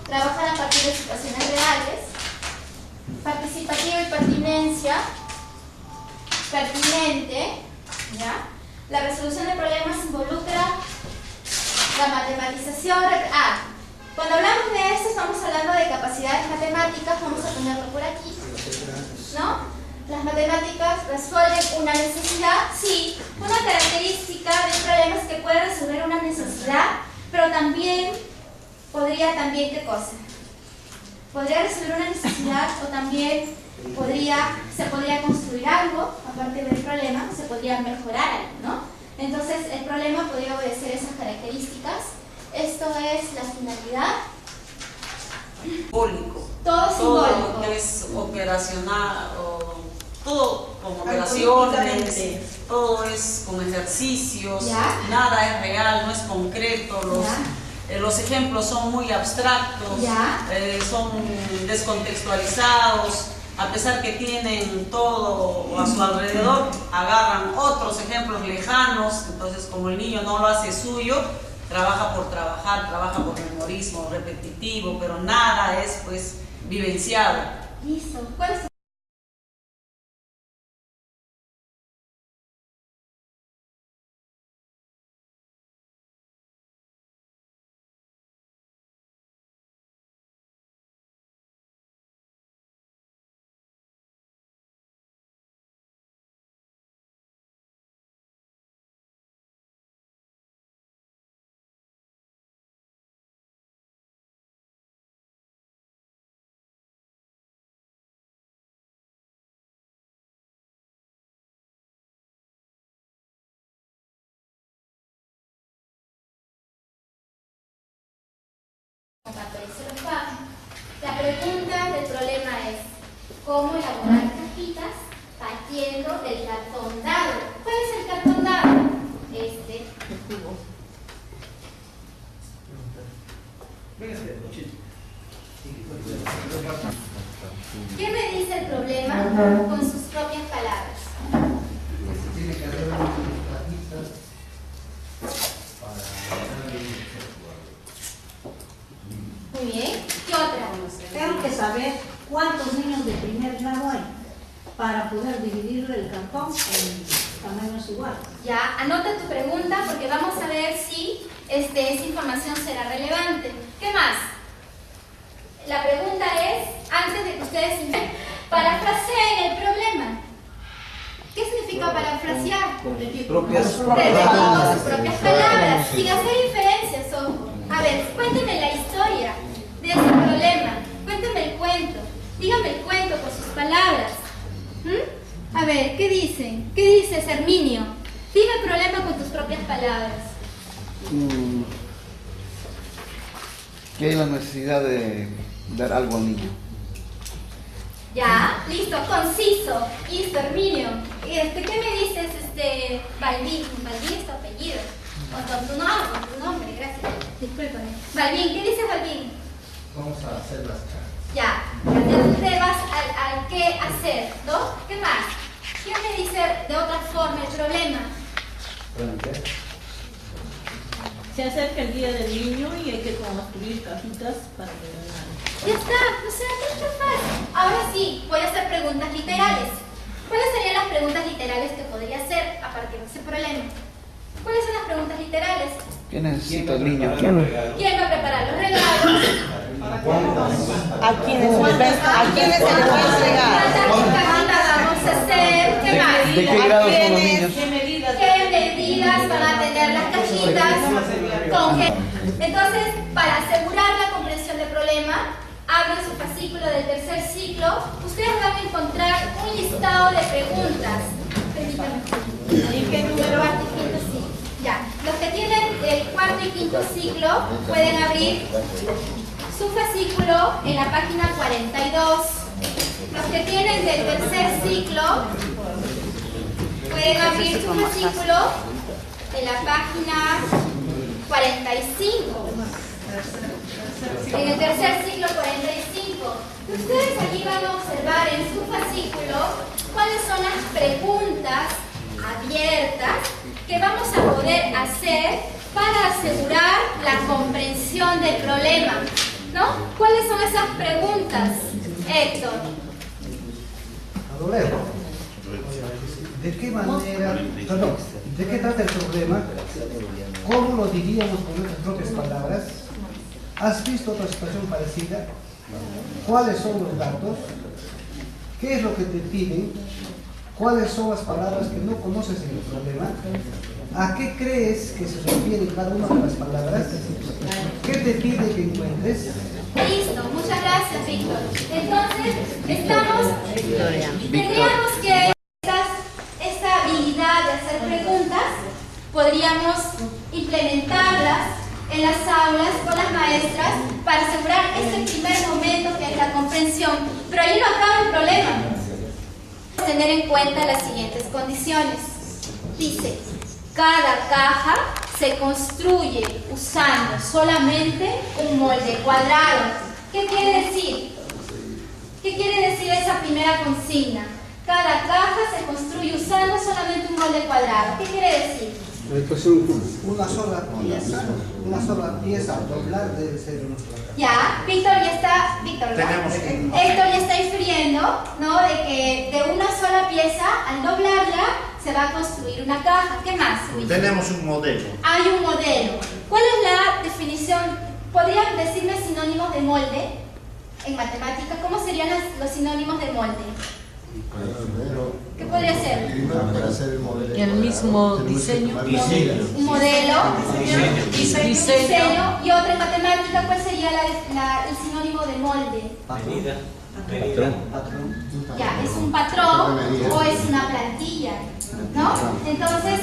trabajar a partir de situaciones reales. Participativo y pertinencia. Pertinente, ¿ya? La resolución de problemas involucra la matematización. Cuando hablamos de esto estamos hablando de capacidades matemáticas, vamos a ponerlo por aquí, ¿no? Las matemáticas resuelven una necesidad, sí, una característica de un problema es que puede resolver una necesidad, pero también podría, ¿qué cosa? Podría resolver una necesidad o también se podría construir algo a partir del problema, se podría mejorar algo, ¿no? Entonces el problema podría obedecer esas características. Esto es la finalidad. Simbólico. Todo simbólico. Todo lo que es operacional, todo con operaciones, todo es con ejercicios, nada es real, no es concreto. Los ejemplos son muy abstractos, son descontextualizados, a pesar que tienen todo a su alrededor, agarran otros ejemplos lejanos, entonces como el niño no lo hace suyo, trabaja por trabajar, trabaja por memorismo repetitivo, pero nada es pues vivenciado. Listo. ¿Cuál es tu La pregunta del problema es ¿cómo elaborar cajitas partiendo del cartón dado? ¿Cuál es el cartón dado? Este. ¿Qué me dice el problema con sus propias palabras? Tiene que haber unas cajitas Muy bien. ¿Qué otra? Tengo que saber cuántos niños de primer grado hay para poder dividir el cartón en tamaños iguales. Ya, anota tu pregunta porque vamos a ver si esa información será relevante. ¿Qué más? La pregunta es, antes de que ustedes parafraseen el problema. ¿Qué significa parafrasear? propias Con sus propias palabras, sin hacer inferencias, ojo. A ver, cuénteme la historia de ese problema. Cuénteme el cuento. Dígame el cuento con sus palabras. A ver, ¿qué dicen? ¿Qué dices, Herminio? Dime el problema con tus propias palabras. Que hay la necesidad de dar algo al niño. Ya, listo, conciso. Listo, Herminio. ¿Qué me dices, Balbín? Balbín es tu apellido. Con tu nombre, gracias. Discúlpame. Balbín, ¿qué dices, Balbín? Vamos a hacer las cajas. Ya, entonces te vas al qué hacer, ¿no? ¿Qué más? ¿Quién me dice de otra forma el problema? Se acerca el día del niño y hay que construir cajitas para regalar. Ya está, o sea, no está fácil. Ahora sí, voy a hacer preguntas literales. ¿Cuáles serían las preguntas literales que podría hacer a partir de ese problema? ¿Cuáles son las preguntas literales? ¿Qué necesita el niño? ¿Quién va a preparar los regalos? ¿A quiénes se les va a entregar? ¿Cuántas cajitas vamos a hacer? ¿Qué más? ¿De qué grado son los niños? ¿Qué medidas? ¿Qué medidas van a tener las cajitas? ¿Con qué? Entonces, para asegurar la comprensión del problema, abran su fascículo del tercer ciclo. Ustedes van a encontrar un listado de preguntas. Permítanme. ¿En qué número? Cuarto y quinto ciclo. Ya. Los que tienen el cuarto y quinto ciclo pueden abrir su fascículo en la página 42. Los que tienen del tercer ciclo pueden abrir su fascículo en la página 45. En el tercer ciclo 45. Ustedes allí van a observar en su fascículo cuáles son las preguntas abiertas que vamos a poder hacer para asegurar la comprensión del problema. ¿no? ¿Cuáles son esas preguntas, Héctor? Adolero, ¿de qué manera, perdón, de qué trata el problema? ¿Cómo lo diríamos con nuestras propias palabras? ¿Has visto otra situación parecida? ¿Cuáles son los datos? ¿Qué es lo que te piden? ¿Cuáles son las palabras que no conoces en el problema? ¿A qué crees que se refiere cada una de las palabras? ¿Qué te pide que encuentres? Listo, muchas gracias, Víctor. Entonces, tendríamos que esta habilidad de hacer preguntas, podríamos implementarlas en las aulas con las maestras para asegurar ese primer momento que es la comprensión. Pero ahí no acaba el problema. Tener en cuenta las siguientes condiciones. Dice, cada caja se construye usando solamente un molde cuadrado. ¿Qué quiere decir? ¿Qué quiere decir esa primera consigna? Cada caja se construye usando solamente un molde cuadrado. ¿Qué quiere decir? Una sola pieza al doblar debe ser una sola caja. Ya, Héctor ya está infiriendo, ¿no? De que de una sola pieza, al doblarla, se va a construir una caja. ¿Qué más? Tenemos un modelo. Hay un modelo. ¿Cuál es la definición? ¿Podrían decirme sinónimos de molde en matemática? ¿Cómo serían los sinónimos de molde? ¿Qué podría ser? El mismo diseño. Un modelo, diseño, y otra en matemática, ¿cuál sería el sinónimo de molde? Ya, es un patrón o es una plantilla, ¿no? Entonces,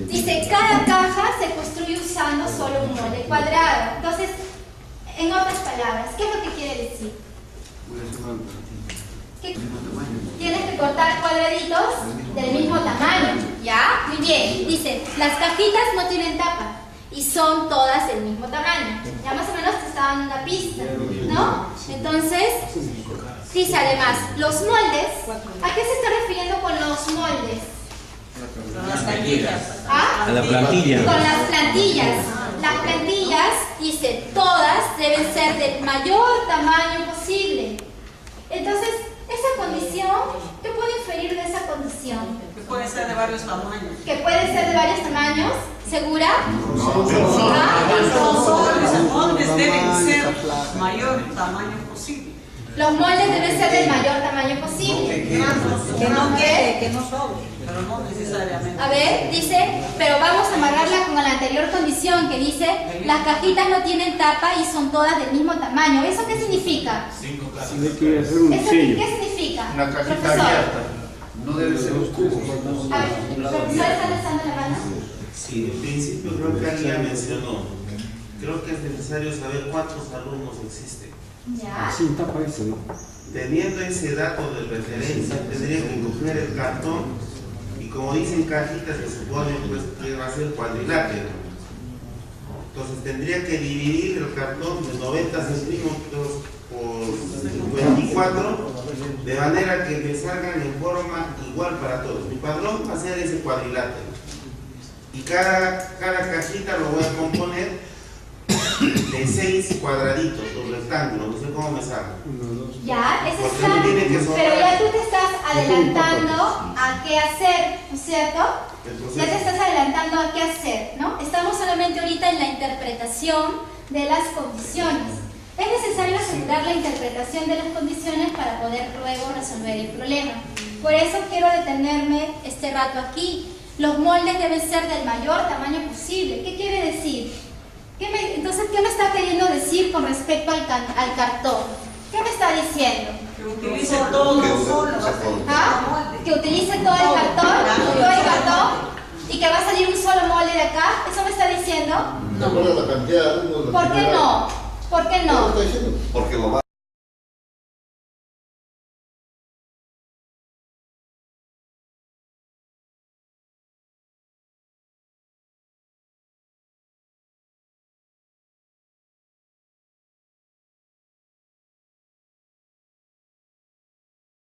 dice, cada caja se construye usando solo un molde cuadrado. Entonces, en otras palabras, ¿qué es lo que quiere decir? Tienes que cortar cuadraditos del mismo tamaño, ¿ya? Muy bien, dice, las cajitas no tienen tapa y son todas del mismo tamaño. Ya más o menos te está dando una pista, ¿no? Entonces, dice además, los moldes, ¿a qué se está refiriendo con los moldes? Con las plantillas. ¿Ah? A la plantilla. Con las plantillas. Las plantillas, dice, todas deben ser del mayor tamaño posible. Entonces, esa condición, ¿qué puedo inferir de esa condición? Que puede ser de varios tamaños. Que puede ser de varios tamaños, ¿segura? Los moldes deben ser mayor tamaño posible. Los moldes deben ser del mayor tamaño posible. Que no quede, que no sobre. Pero no necesariamente. A ver, dice, pero vamos a amarrarla con la anterior condición que dice, las cajitas no tienen tapa y son todas del mismo tamaño. ¿Eso qué significa? Tiene que hacer un ¿Eso sello. qué significa? Una cajita Profesor. abierta. No debe ser oscuro. A ver, profesor, ¿está alzando la mano? Sí, en principio creo que alguien mencionó. Creo que es necesario saber cuántos alumnos existen. Ya. Sin tapa eso, ¿no? Teniendo ese dato de referencia, tendría que coger el cartón y como dicen cajitas, se supone pues, que va a ser cuadrilátero. Entonces tendría que dividir el cartón de 90 centímetros por 24, de manera que me salgan en forma igual para todos. Mi padrón va a ser ese cuadrilátero. Y cada cajita lo voy a componer de 6 cuadraditos, los rectángulos, no sé cómo me sale. Ya, eso Porque está, no tiene que sobrar. pero ya tú te estás adelantando a qué hacer, ¿no es cierto? Entonces, Ya te estás adelantando a qué hacer, ¿no? Estamos solamente ahorita en la interpretación de las condiciones. Es necesario asegurar la interpretación de las condiciones para poder luego resolver el problema. Por eso quiero detenerme este rato aquí. Los moldes deben ser del mayor tamaño posible. ¿Qué quiere decir? Entonces, ¿qué me está queriendo decir con respecto al cartón? ¿Qué me está diciendo? Que utilice todo solo. ¿Ah? Que utilice todo el cartón y que va a salir un solo molde de acá. ¿Eso me está diciendo? ¿Te acuerdas la cantidad de alumnos? ¿Por qué no? ¿Por qué no? Porque lo va